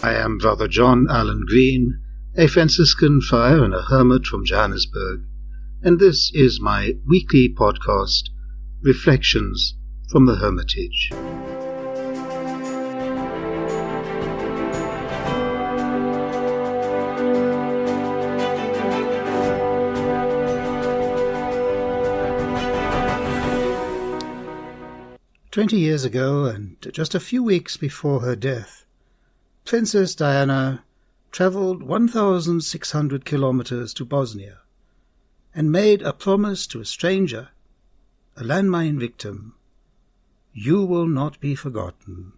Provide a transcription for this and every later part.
I am Brother John Allen Green, a Franciscan friar and a hermit from Johannesburg, and this is my weekly podcast, Reflections from the Hermitage. "20 years ago, and just a few weeks before her death, Princess Diana travelled 1,600 kilometers to Bosnia and made a promise to a stranger, a landmine victim: 'You will not be forgotten.'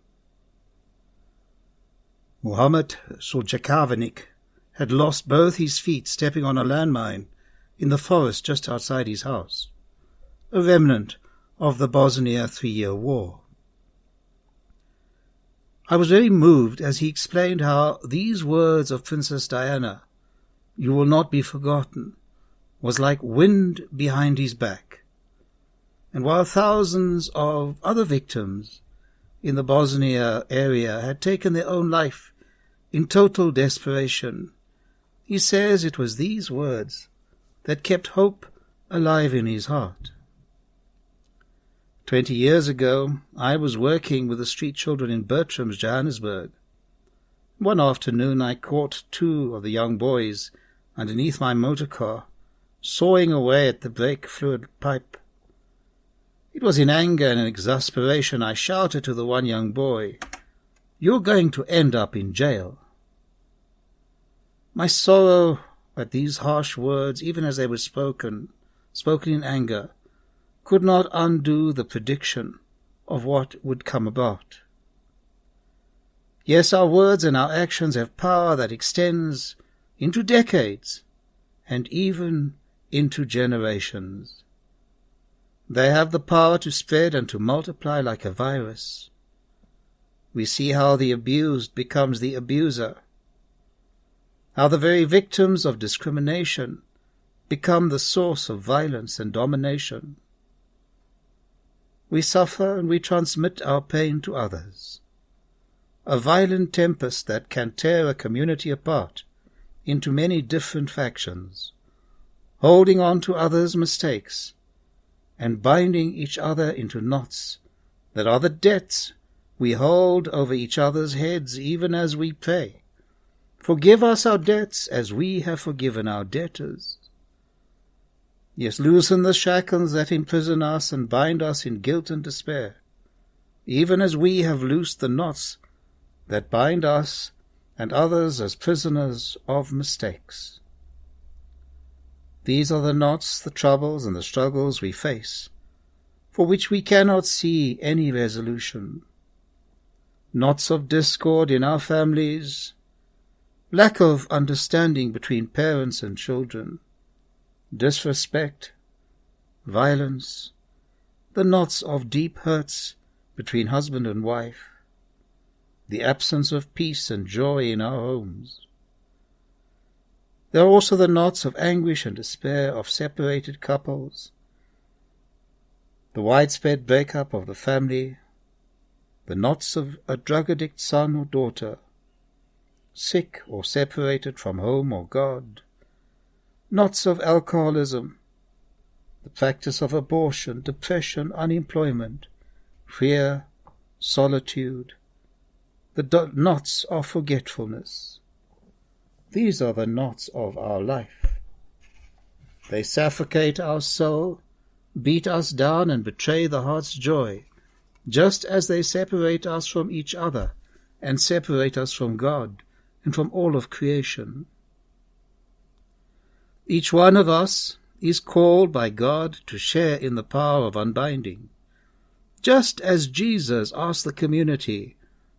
Muhammad Suljakavanik had lost both his feet stepping on a landmine in the forest just outside his house, a remnant of the Bosnia 3-year war. I was very moved as he explained how these words of Princess Diana, 'You will not be forgotten,' was like wind behind his back. And while thousands of other victims in the Bosnia area had taken their own life in total desperation, he says it was these words that kept hope alive in his heart. 20 years ago, I was working with the street children in Bertram's, Johannesburg. One afternoon I caught 2 of the young boys underneath my motor car, sawing away at the brake fluid pipe. It was in anger and in exasperation I shouted to the one young boy, 'You're going to end up in jail.' My sorrow at these harsh words, even as they were spoken in anger, could not undo the prediction of what would come about. Yes, our words and our actions have power that extends into decades and even into generations. They have the power to spread and to multiply like a virus. We see how the abused becomes the abuser, how the very victims of discrimination become the source of violence and domination. We suffer and we transmit our pain to others. A violent tempest that can tear a community apart into many different factions, holding on to others' mistakes and binding each other into knots that are the debts we hold over each other's heads even as we pray, 'Forgive us our debts as we have forgiven our debtors.' Yes, loosen the shackles that imprison us and bind us in guilt and despair, even as we have loosed the knots that bind us and others as prisoners of mistakes. These are the knots, the troubles, and the struggles we face, for which we cannot see any resolution. Knots of discord in our families, lack of understanding between parents and children, disrespect, violence, the knots of deep hurts between husband and wife, the absence of peace and joy in our homes. There are also the knots of anguish and despair of separated couples, the widespread breakup of the family, the knots of a drug-addict son or daughter, sick or separated from home or God, knots of alcoholism, the practice of abortion, depression, unemployment, fear, solitude, the knots of forgetfulness. These are the knots of our life. They suffocate our soul, beat us down, and betray the heart's joy, just as they separate us from each other and separate us from God and from all of creation. Each one of us is called by God to share in the power of unbinding, just as Jesus asked the community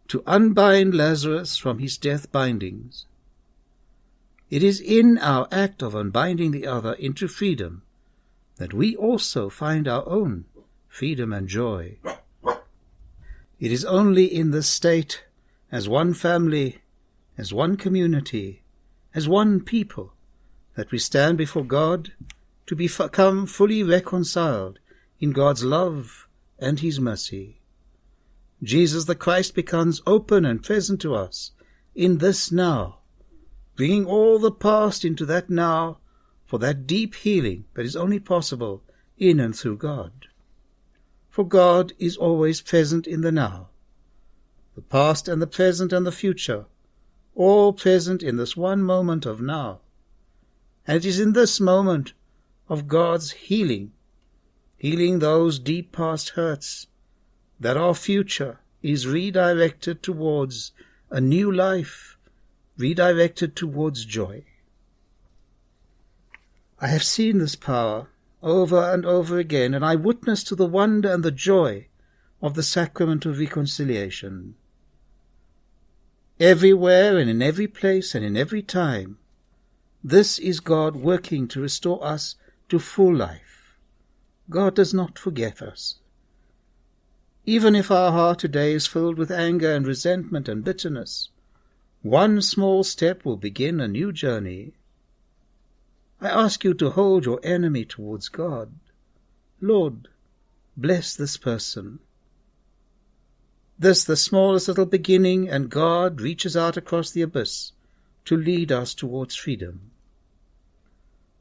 to unbind Lazarus from his death bindings. It is in our act of unbinding the other into freedom that we also find our own freedom and joy. It is only in this state, as one family, as one community, as one people, that we stand before God to become fully reconciled in God's love and his mercy. Jesus the Christ becomes open and present to us in this now, bringing all the past into that now for that deep healing that is only possible in and through God. For God is always present in the now, the past and the present and the future, all present in this one moment of now. And it is in this moment of God's healing those deep past hurts, that our future is redirected towards a new life, redirected towards joy. I have seen this power over and over again, and I witness to the wonder and the joy of the sacrament of reconciliation. Everywhere and in every place and in every time, this is God working to restore us to full life. God does not forget us. Even if our heart today is filled with anger and resentment and bitterness, one small step will begin a new journey. I ask you to hold your enemy towards God. Lord, bless this person. This, the smallest little beginning, and God reaches out across the abyss to lead us towards freedom.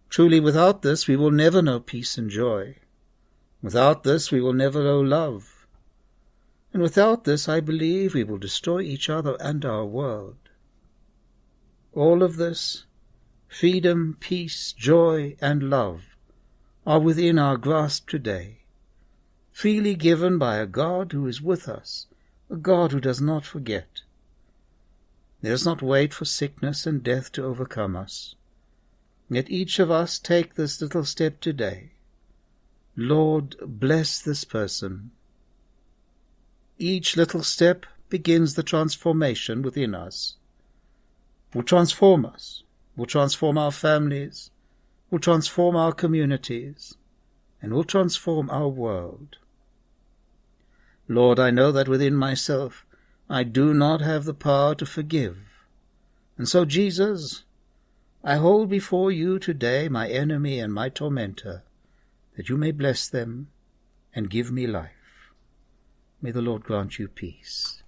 Truly, without this we will never know peace and joy. Without this we will never know love. And without this, I believe, we will destroy each other and our world. All of this, freedom, peace, joy, and love, are within our grasp today, freely given by a God who is with us, a God who does not forget. He does not wait for sickness and death to overcome us. Let each of us take this little step today. Lord, bless this person. Each little step begins the transformation within us, will transform us, will transform our families, will transform our communities, and will transform our world. Lord, I know that within myself I do not have the power to forgive. And so, Jesus, I hold before you today my enemy and my tormentor, that you may bless them and give me life. May the Lord grant you peace.